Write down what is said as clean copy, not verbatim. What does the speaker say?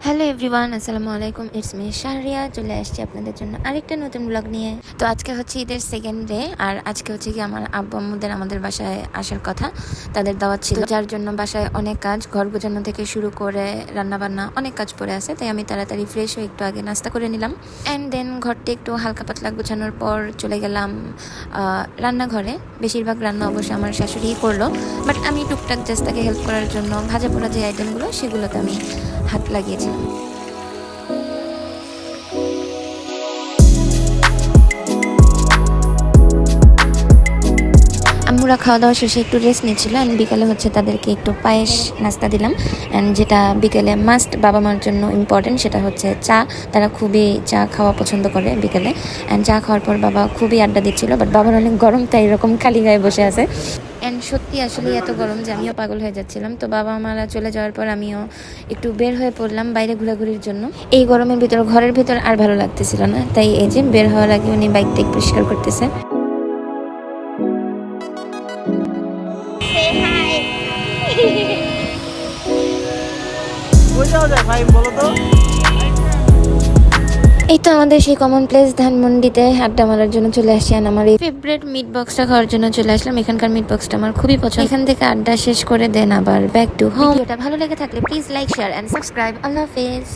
Hello everyone, আসসালামু আলাইকুম। It's me Shahria. চলে আসছি আপনাদের জন্য আরেকটা নতুন ব্লগ নিয়ে। তো আজকে হচ্ছে ঈদের সেকেন্ড ডে, আর আজকে হচ্ছে কি আমার আব্বু আম্মুদের আমাদের বাসায় আসার কথা, তাদের দাওয়াত ছিল, যার জন্য বাসায় অনেক কাজ, ঘর গোছানো থেকে শুরু করে রান্না বান্না অনেক কাজ পড়ে আছে। তাই আমি তাড়াতাড়ি ফ্রেশ হয়ে একটু আগে নাস্তা করে নিলাম, অ্যান্ড দেন ঘরটা একটু হালকা পাতলা গোছানোর পর চলে গেলাম রান্নাঘরে। বেশিরভাগ রান্না অবশ্যই আমার শাশুড়িই করলো, বাট আমি টুকটাক জাস্ট তাকে হেল্প করার জন্য ভাজা পোড়া যে আইটেমগুলো সেগুলোতে আমি হাত লাগিয়েছিলাম। আম্মুরা খাওয়া দাওয়া শেষে একটু রেস্ট নিচ্ছিল, অ্যান্ড বিকালে হচ্ছে তাদেরকে একটু পায়েস নাস্তা দিলাম। অ্যান্ড যেটা বিকেলে মাস্ট বাবা মার জন্য ইম্পর্টেন্ট, সেটা হচ্ছে চা। তারা খুবই চা খাওয়া পছন্দ করে বিকেলে। অ্যান্ড চা খাওয়ার পর বাবা খুবই আড্ডা দিচ্ছিল, বাট বাবার অনেক গরম, তাই এরকম খালি গায়ে বসে আছে। অ্যান্ড সত্যি আসলে এত গরম যে আমিও পাগল হয়ে যাচ্ছিলাম। তো বাবা মারা চলে যাওয়ার পর আমিও একটু বের হয়ে পড়লাম বাইরে ঘোরাঘুরির জন্য। এই গরমের ভিতর ঘরের ভিতর আর ভালো লাগতেছিল না, তাই এই যে বের হওয়ার আগে উনি বাইকটা পরিষ্কার করতেছে। এই তো আমাদের সেই কমন প্লেস ধানমন্ডিতে আড্ডা মারার জন্য চলে আসি। আর আমার এই ফেভারিট মিট বক্সটা খাওয়ার জন্য চলে আসলাম। এখানকার মিট বক্সটা আমার খুবই পছন্দ। এখান থেকে আড্ডা শেষ করে দেন আবার ব্যাক টু হোম। ভিডিওটা ভালো লেগে থাকলে please like, share and subscribe. আল্লাহ হাফেজ।